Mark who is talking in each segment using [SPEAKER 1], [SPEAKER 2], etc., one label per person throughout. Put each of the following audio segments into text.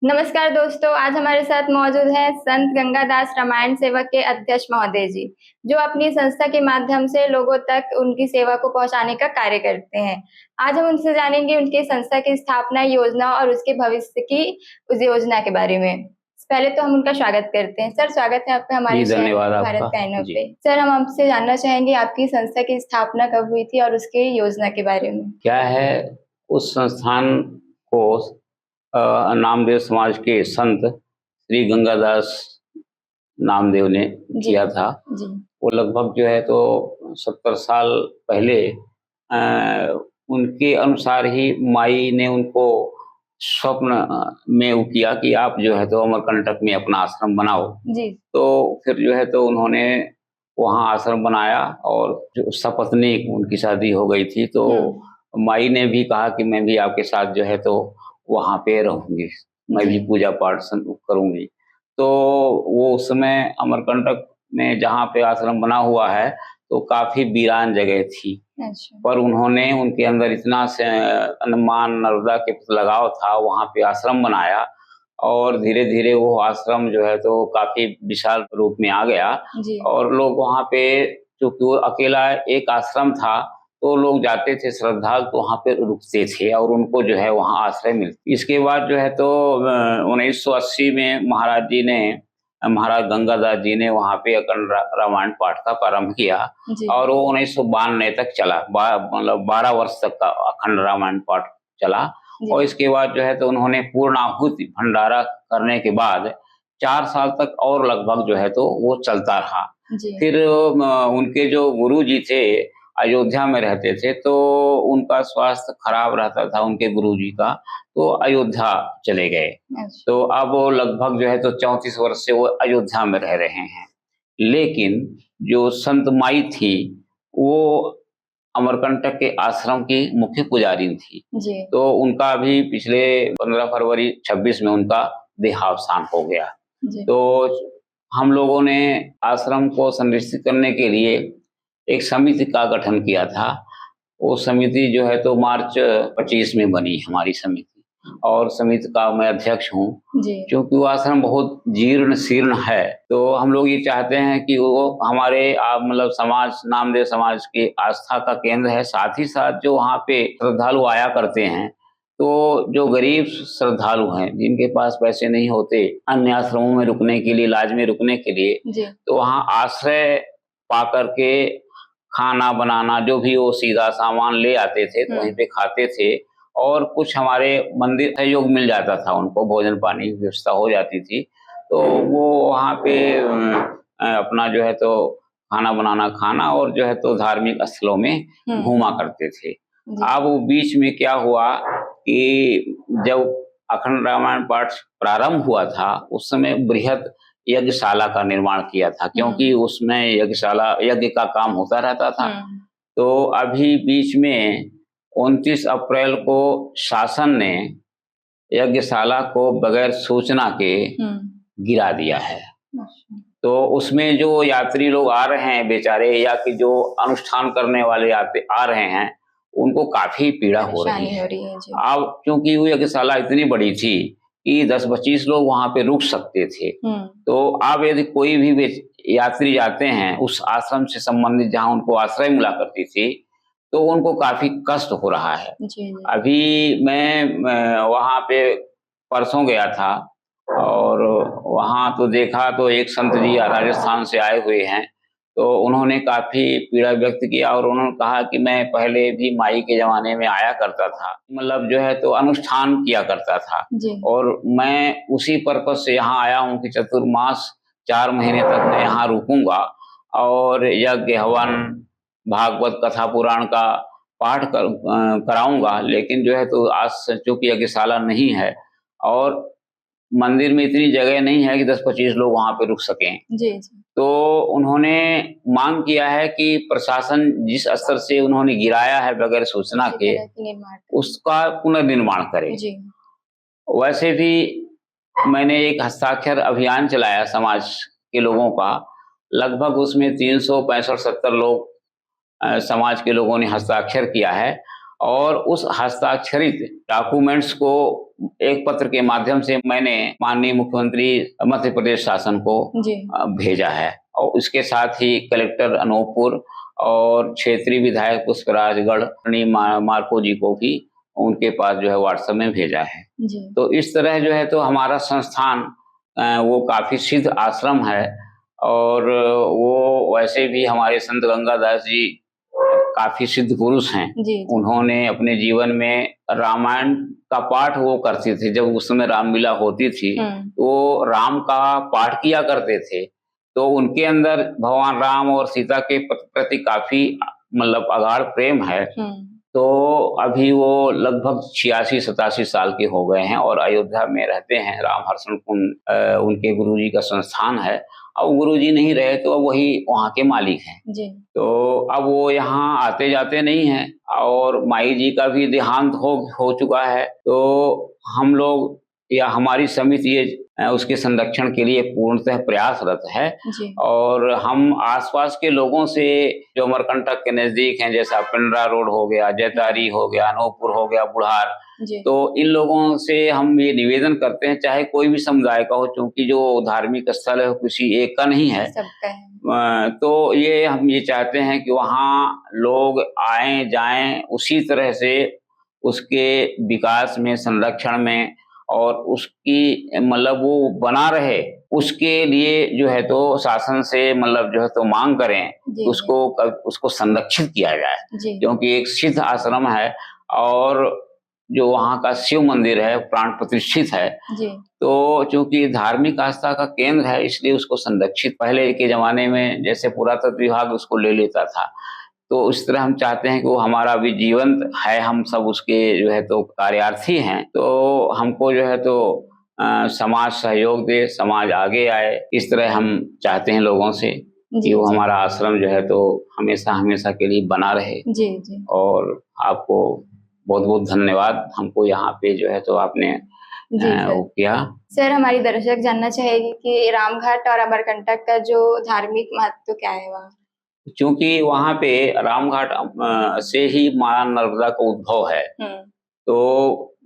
[SPEAKER 1] नमस्कार दोस्तों, आज हमारे साथ मौजूद हैं संत गंगादास रामायण सेवक के अध्यक्ष महोदय जी, जो अपनी संस्था के माध्यम से लोगों तक उनकी सेवा को पहुंचाने का कार्य करते हैं। आज हम उनसे जानेंगे उनकी संस्था की स्थापना योजना और उसके भविष्य की उस योजना के बारे में। पहले तो हम उनका स्वागत करते हैं। सर, स्वागत है आपका हमारे
[SPEAKER 2] जी,
[SPEAKER 1] शहर
[SPEAKER 2] धन्यवाद
[SPEAKER 1] भारत
[SPEAKER 2] आपका।
[SPEAKER 1] कहनों
[SPEAKER 2] जी।
[SPEAKER 1] पे। सर, हम आपसे जानना चाहेंगे आपकी संस्था की स्थापना कब हुई थी और उसकी योजना के बारे में?
[SPEAKER 2] क्या है, उस संस्थान को नामदेव समाज के संत श्री गंगादास नामदेव ने
[SPEAKER 1] जी,
[SPEAKER 2] किया था।
[SPEAKER 1] जी।
[SPEAKER 2] वो लगभग जो है तो 70 साल पहले उनके अनुसार ही माई ने उनको स्वप्न में वो किया कि आप जो है तो अमरकंटक में अपना आश्रम बनाओ।
[SPEAKER 1] जी।
[SPEAKER 2] तो फिर जो है तो उन्होंने वहाँ आश्रम बनाया और जो सपत्नी उनकी शादी हो गई थी, तो माई ने भी कहा कि मैं भी आपके साथ जो है तो वहाँ पे रहूँगी, मैं भी
[SPEAKER 1] जी।
[SPEAKER 2] पूजा पाठ करूँगी। तो वो उस समय अमरकंटक में जहाँ पे आश्रम बना हुआ है, तो काफ़ी वीरान जगह थी।
[SPEAKER 1] अच्छा।
[SPEAKER 2] पर उन्होंने उनके अंदर इतना से माँ नर्मदा के प्रति लगाव था, वहाँ पे आश्रम बनाया और धीरे-धीरे वो आश्रम जो है तो काफ़ी विशाल रूप में आ गया
[SPEAKER 1] जी।
[SPEAKER 2] और लोग वहाँ पे, चूँकि वो अकेला एक आश्रम था, तो लोग जाते थे श्रद्धालु, तो वहाँ पे रुकते थे और उनको जो है वहाँ आश्रय मिलती। इसके बाद जो है तो 1980 में महाराज गंगादास जी ने वहाँ पे अखंड रामायण पाठ का प्रारंभ किया और वो 1992 तक चला। मतलब 12 वर्ष तक का अखंड रामायण पाठ चला और इसके बाद जो है तो उन्होंने पूर्णाहुति भंडारा करने के बाद 4 साल तक और लगभग जो है तो वो चलता रहा। फिर उनके जो गुरु जी थे, अयोध्या में रहते थे, तो उनका स्वास्थ्य खराब रहता था उनके गुरुजी का, तो अयोध्या चले गए। तो अब वो लगभग जो है तो 34 वर्ष से वो अयोध्या में रह रहे हैं। लेकिन जो संत माई थी, वो अमरकंटक के आश्रम की मुख्य पुजारी थी। तो उनका अभी पिछले 15 फरवरी 26 में उनका देहावसान हो गया। तो हम लोगों ने आश्रम को संरक्षित करने के लिए एक समिति का गठन किया था। वो समिति जो है तो मार्च 25 में बनी हमारी समिति और समिति का मैं अध्यक्ष हूँ। क्योंकि वो आश्रम बहुत जीर्ण शीर्ण है, तो हम लोग ये चाहते हैं कि वो हमारे मतलब समाज, नामदेव समाज की आस्था का केंद्र है। साथ ही साथ जो वहाँ पे श्रद्धालु आया करते हैं, तो जो गरीब श्रद्धालु हैं, जिनके पास पैसे नहीं होते अन्य आश्रमों में रुकने के लिए, इलाज में रुकने के लिए, तो वहाँ आश्रय पा करके खाना बनाना, जो भी वो सीधा सामान ले आते थे, तो वहीं पे खाते थे और कुछ हमारे मंदिर सहयोग मिल जाता था, उनको भोजन पानी की व्यवस्था हो जाती थी। तो वो वहाँ पे अपना जो है तो खाना बनाना खाना और जो है तो धार्मिक स्थलों में घूमा करते थे। अब बीच में क्या हुआ कि जब अखंड रामायण पाठ प्रारंभ हुआ था, उस समय बृहद यज्ञशाला का निर्माण किया था, क्योंकि उसमें यज्ञ का काम होता रहता था। तो अभी बीच में 29 अप्रैल को शासन ने यज्ञशाला को बगैर सूचना के गिरा दिया है। तो उसमें जो यात्री लोग आ रहे हैं बेचारे, या कि जो अनुष्ठान करने वाले आ रहे हैं, उनको काफी पीड़ा हो रही है। अब क्योंकि वो यज्ञशाला इतनी बड़ी थी कि 10-25 लोग वहाँ पे रुक सकते थे। तो अब यदि कोई भी यात्री जाते हैं उस आश्रम से संबंधित जहाँ उनको आश्रय मिला करती थी, तो उनको काफी कष्ट हो रहा है। अभी मैं वहाँ पे परसों गया था और वहाँ तो देखा तो एक संत जी राजस्थान से आए हुए हैं, तो उन्होंने काफी पीड़ा व्यक्त किया और उन्होंने कहा कि मैं पहले भी माई के जमाने में आया करता था, मतलब जो है तो अनुष्ठान किया करता था और मैं उसी पर्पज से यहाँ आया हूँ कि चतुर्मास 4 महीने तक मैं यहाँ रुकूंगा और यज्ञ हवन भागवत कथा पुराण का पाठ कराऊंगा। लेकिन जो है तो आज चूंकि यज्ञशाला नहीं है और मंदिर में इतनी जगह नहीं है कि 10-25 लोग वहाँ पे रुक सकें, तो उन्होंने मांग किया है कि प्रशासन जिस स्तर से उन्होंने गिराया है बगैर सूचना के, उसका पुनर्निर्माण करे। वैसे भी मैंने एक हस्ताक्षर अभियान चलाया समाज के लोगों का, लगभग उसमें 365-70 लोग समाज के लोगों ने हस्ताक्षर किया है और उस हस्ताक्षरित डॉक्यूमेंट्स को एक पत्र के माध्यम से मैंने माननीय मुख्यमंत्री मध्य प्रदेश शासन को भेजा है। और इसके साथ ही कलेक्टर अनूपपुर और क्षेत्रीय विधायक पुष्पराजगढ़ मार्को जी को भी उनके पास जो है व्हाट्सएप में भेजा है जी। तो इस तरह जो है तो हमारा संस्थान वो काफी सिद्ध आश्रम है और वो वैसे भी हमारे संत गंगादास जी काफी सिद्ध पुरुष हैं जी। उन्होंने अपने जीवन में रामायण का पाठ वो करते थे। जब उस समय रामलीला होती थी तो राम का पाठ किया करते थे। तो उनके अंदर भगवान राम और सीता के प्रति काफी मतलब अगाध प्रेम है। तो अभी वो लगभग 86-87 साल के हो गए हैं और अयोध्या में रहते हैं। राम हर्षण कुंड उनके गुरुजी का संस्थान है। अब गुरुजी नहीं रहे तो वही वहाँ के मालिक हैं जी। तो अब वो यहाँ आते जाते नहीं हैं और माई जी का भी देहांत हो चुका है। तो हम लोग या हमारी समिति ये उसके संरक्षण के लिए पूर्णतः प्रयासरत है जी। और हम आसपास के लोगों से जो अमरकंटक के नजदीक हैं, जैसा पिंडरा रोड हो गया, जैतारी हो गया, अनूपपुर हो गया, बुढ़ार, तो इन लोगों से हम ये निवेदन करते हैं, चाहे कोई भी समुदाय का हो, क्योंकि जो धार्मिक स्थल है किसी एक का नहीं है, सबका है। तो ये हम ये चाहते हैं कि वहाँ लोग आए जाएं उसी तरह से उसके विकास में, संरक्षण में और उसकी मतलब वो बना रहे, उसके लिए जो है तो शासन से मतलब जो है तो मांग करें उसको संरक्षित किया जाए, क्योंकि एक सिद्ध आश्रम है और जो वहाँ का शिव मंदिर है प्राण प्रतिष्ठित है जी। तो चूंकि धार्मिक आस्था का केंद्र है इसलिए उसको संरक्षित, पहले के जमाने में जैसे पुरातत्व विभाग उसको ले लेता था, तो इस तरह हम चाहते हैं कि वो हमारा भी जीवंत है, हम सब उसके जो है तो कार्यार्थी हैं। तो हमको जो है तो समाज सहयोग दे, समाज आगे आए, इस तरह हम चाहते हैं लोगों से कि वो हमारा आश्रम जो है तो हमेशा हमेशा के लिए बना रहे जी। और आपको बहुत बहुत धन्यवाद, हमको यहाँ पे जो है तो आपने वो किया।
[SPEAKER 1] सर, हमारी दर्शक जानना चाहेगी कि रामघाट और अमरकंटक का जो धार्मिक महत्व क्या है वहाँ?
[SPEAKER 2] क्योंकि वहाँ पे रामघाट से ही मां नर्मदा का उद्भव है, तो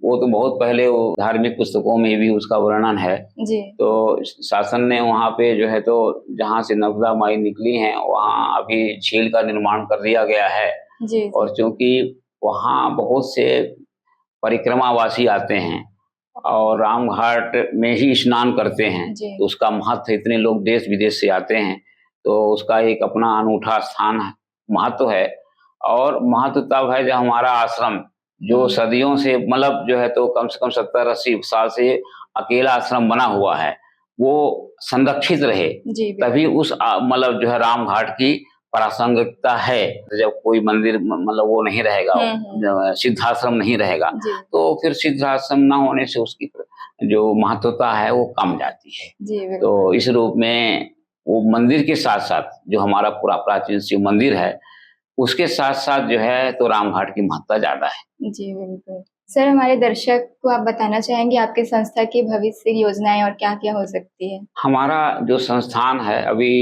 [SPEAKER 2] वो तो बहुत पहले वो धार्मिक पुस्तकों में भी उसका वर्णन है जी। तो शासन ने वहाँ पे जो है तो जहाँ से नर्मदा माई निकली हैं वहाँ अभी झील का निर्माण कर दिया गया है जी। और क्योंकि वहाँ बहुत से परिक्रमावासी आते हैं और रामघाट में ही स्नान करते हैं, तो उसका महत्व, इतने लोग देश विदेश से आते हैं तो उसका एक अपना अनूठा स्थान है, महत्व है। और महत्व तब है जब हमारा आश्रम जो सदियों से मतलब जो है तो कम से कम 70-80 साल से अकेला आश्रम बना हुआ है वो संरक्षित रहे, तभी उस मतलब जो है रामघाट की प्रासंगिकता है। जब कोई मंदिर मतलब वो नहीं रहेगा, सिद्धाश्रम नहीं रहेगा, तो फिर सिद्धाश्रम न होने से उसकी जो महत्वता है वो कम जाती है। तो इस रूप में वो मंदिर के साथ साथ जो हमारा पूरा प्राचीन शिव मंदिर है उसके साथ साथ जो है तो रामघाट की महत्ता ज्यादा है
[SPEAKER 1] जी। बिल्कुल सर, हमारे दर्शक को आप बताना चाहेंगे आपके संस्था की भविष्य योजनाएं और क्या क्या हो सकती है? हमारा
[SPEAKER 2] जो संस्थान है अभी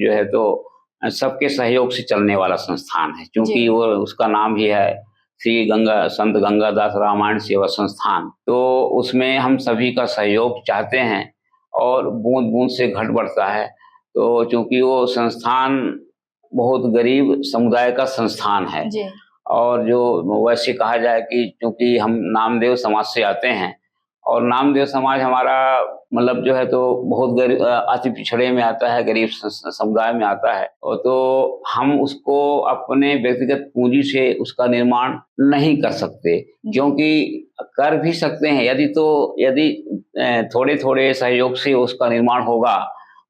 [SPEAKER 2] जो है तो सबके सहयोग से चलने वाला संस्थान है, क्योंकि वो उसका नाम ही है श्री संत गंगादास रामायण सेवा संस्थान। तो उसमें हम सभी का सहयोग चाहते हैं और बूंद बूंद से घट बढ़ता है। तो चूंकि वो संस्थान बहुत गरीब समुदाय का संस्थान है जी। और जो वैसे कहा जाए कि चूंकि हम नामदेव समाज से आते हैं और नामदेव समाज हमारा मतलब जो है तो बहुत गरीब, अति पिछड़े में आता है, गरीब समुदाय में आता है, और तो हम उसको अपने व्यक्तिगत पूंजी से उसका निर्माण नहीं कर सकते, क्योंकि कर भी सकते हैं यदि थोड़े थोड़े सहयोग से उसका निर्माण होगा,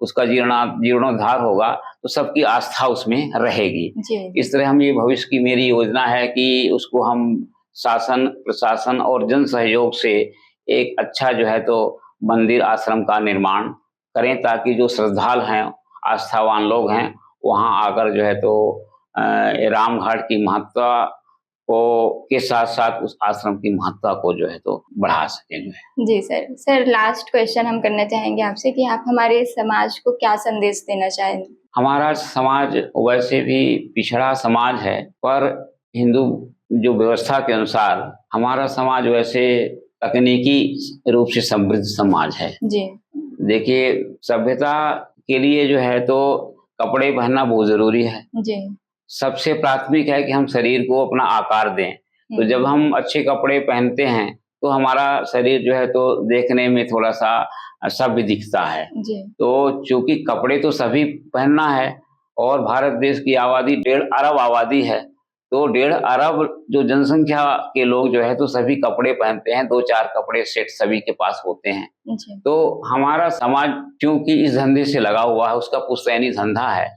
[SPEAKER 2] उसका जीर्णोद्धार होगा तो सबकी आस्था उसमें रहेगी जी। इस तरह हम ये भविष्य की मेरी योजना है कि उसको हम शासन, प्रशासन और जन सहयोग से एक अच्छा जो है तो मंदिर आश्रम का निर्माण करें, ताकि जो श्रद्धालु हैं, आस्थावान लोग हैं, वहाँ आकर जो है तो रामघाट की महत्ता को के साथ साथ उस आश्रम की महत्ता को जो है तो बढ़ा सकें जो है।
[SPEAKER 1] जी सर, लास्ट क्वेश्चन हम करना चाहेंगे आपसे कि आप हमारे समाज को क्या संदेश देना चाहेंगे?
[SPEAKER 2] हमारा समाज वैसे भी पिछड़ा समाज है, पर हिंदू जो व्यवस्था के अनुसार हमारा समाज वैसे तकनीकी रूप से समृद्ध समाज है।
[SPEAKER 1] जी।
[SPEAKER 2] देखिए, सभ्यता के लिए जो है तो कपड़े पहनना बहुत ज़रूरी है।
[SPEAKER 1] जी।
[SPEAKER 2] सबसे प्राथमिक है कि हम शरीर को अपना आकार दें। तो जब हम अच्छे कपड़े पहनते हैं, तो हमारा शरीर जो है तो देखने में थोड़ा-सा सभ्य दिखता है।
[SPEAKER 1] जी।
[SPEAKER 2] तो चूँकि कपड़े तो सभी पहनना है और भारत देश की आबादी 1.5 अरब आबादी है, तो 1.5 अरब जो जनसंख्या के लोग जो है तो सभी कपड़े पहनते हैं, 2-4 कपड़े सेट सभी के पास होते हैं।
[SPEAKER 1] जी।
[SPEAKER 2] तो हमारा समाज चूँकि इस धंधे से लगा हुआ है, उसका पुश्तैनी धंधा है,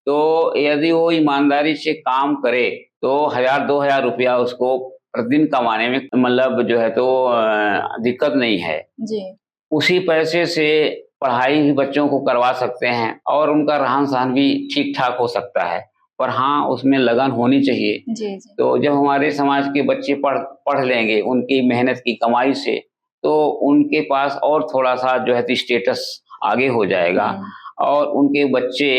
[SPEAKER 2] तो यदि वो ईमानदारी से काम करे, तो 1000-2000 रुपया उसको प्रतिदिन कमाने में मतलब जो है तो दिक्कत नहीं है।
[SPEAKER 1] जी।
[SPEAKER 2] उसी पैसे से पढ़ाई भी बच्चों को करवा सकते हैं और उनका रहन-सहन भी ठीक-ठाक हो सकता है। पर हाँ, उसमें लगन होनी चाहिए।
[SPEAKER 1] जी, जी।
[SPEAKER 2] तो जब हमारे समाज के बच्चे पढ़ लेंगे उनकी मेहनत की कमाई से, तो उनके पास और थोड़ा-सा जो है तो स्टेटस आगे हो जाएगा और उनके बच्चे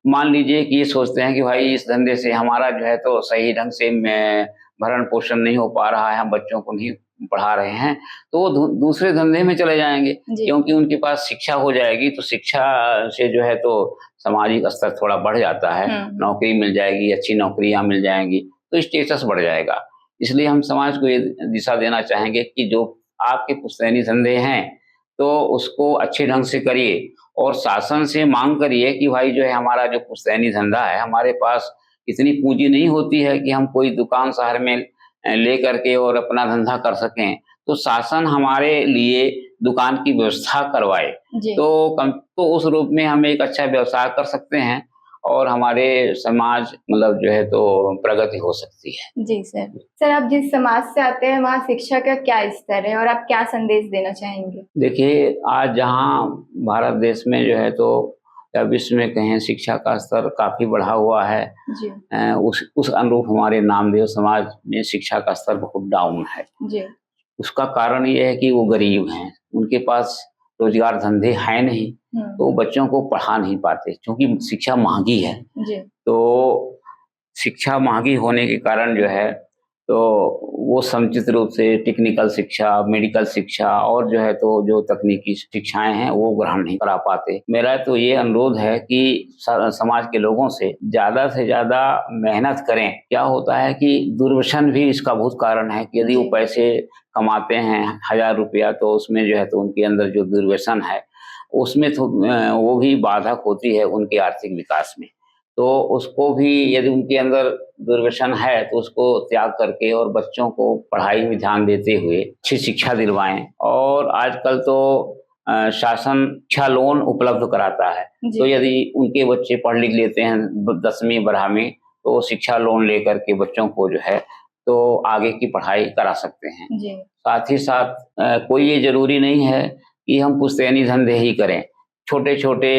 [SPEAKER 2] मान लीजिए कि ये सोचते हैं कि भाई इस धंधे से हमारा जो है तो सही ढंग से में भरण-पोषण नहीं हो पा रहा है, हम बच्चों को नहीं पढ़ा रहे हैं, तो वो दूसरे धंधे में चले जाएँगे
[SPEAKER 1] जी।
[SPEAKER 2] क्योंकि उनके पास शिक्षा हो जाएगी, तो शिक्षा से जो है तो सामाजिक स्तर थोड़ा बढ़ जाता है, नौकरी मिल जाएगी, अच्छी नौकरियाँ मिल जाएँगी, तो स्टेटस बढ़ जाएगा। इसलिए हम समाज को ये दिशा देना चाहेंगे कि जो आपके पुश्तैनी धंधे हैं, तो उसको अच्छे ढंग से करिए और शासन से माँग करिए कि भाई जो है हमारा जो पुश्तैनी धंधा है, हमारे पास इतनी पूँजी नहीं होती है कि हम कोई दुकान शहर में लेकर के और अपना धंधा कर सकें। तो शासन हमारे लिए दुकान की व्यवस्था करवाए,
[SPEAKER 1] जी।
[SPEAKER 2] तो उस रूप में हम एक अच्छा व्यवसाय कर सकते हैं और हमारे समाज मतलब जो है तो प्रगति हो सकती है।
[SPEAKER 1] जी सर। सर, आप जिस समाज से आते हैं वहाँ शिक्षा का क्या स्तर है और आप क्या संदेश देना चाहेंगे?
[SPEAKER 2] देखिए, आज जहाँ भारत देश में जो है तो या विश्व में कहें शिक्षा का स्तर काफ़ी बढ़ा हुआ है।
[SPEAKER 1] जी।
[SPEAKER 2] उस अनुरूप हमारे नामदेव समाज में शिक्षा का स्तर बहुत डाउन है।
[SPEAKER 1] जी।
[SPEAKER 2] उसका कारण ये है कि वो गरीब हैं, उनके पास रोज़गार धंधे हैं नहीं, तो वो बच्चों को पढ़ा नहीं पाते क्योंकि शिक्षा महँगी है।
[SPEAKER 1] जी।
[SPEAKER 2] तो शिक्षा महँगी होने के कारण जो है, तो वो समुचित रूप से टेक्निकल शिक्षा, मेडिकल शिक्षा और जो है तो जो तकनीकी शिक्षाएँ हैं, वो ग्रहण नहीं करा पाते। मेरा तो ये अनुरोध है कि समाज के लोगों से ज़्यादा मेहनत करें। क्या होता है कि दुर्व्यसन भी इसका बहुत कारण है कि यदि वो पैसे कमाते हैं 1000 रुपया तो उसमें जो है तो उनके अंदर जो दुर्व्यसन है, उसमें तो वो भी बाधक होती है उनके आर्थिक विकास में। तो उसको भी यदि उनके अंदर दुर्व्यसन है तो उसको त्याग करके और बच्चों को पढ़ाई में ध्यान देते हुए अच्छी शिक्षा दिलवाएँ और आजकल तो शासन शिक्षा लोन उपलब्ध कराता है। तो यदि उनके बच्चे पढ़ लिख लेते हैं 10वीं 12वीं तो शिक्षा लोन लेकर के बच्चों को जो है तो आगे की पढ़ाई करा सकते हैं।
[SPEAKER 1] जी।
[SPEAKER 2] साथ ही साथ कोई ये ज़रूरी नहीं है कि हम पुश्तैनी धंधे ही करें। छोटे-छोटे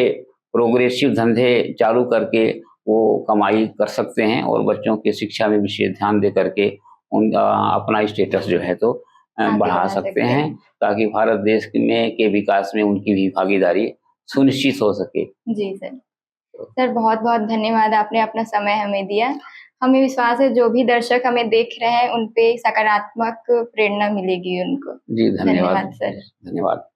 [SPEAKER 2] प्रोग्रेसिव धंधे चालू करके वो कमाई कर सकते हैं और बच्चों की शिक्षा में विशेष ध्यान दे करके उनका अपना स्टेटस जो है तो बढ़ा सकते हैं, ताकि भारत देश के विकास में उनकी भी भागीदारी सुनिश्चित हो सके।
[SPEAKER 1] जी सर। सर, बहुत-बहुत धन्यवाद, आपने अपना समय हमें दिया। हमें विश्वास है जो भी दर्शक हमें देख रहे हैं, उन पे सकारात्मक प्रेरणा मिलेगी उनको।
[SPEAKER 2] जी, धन्यवाद
[SPEAKER 1] धन्यवाद सर।
[SPEAKER 2] धन्यवाद।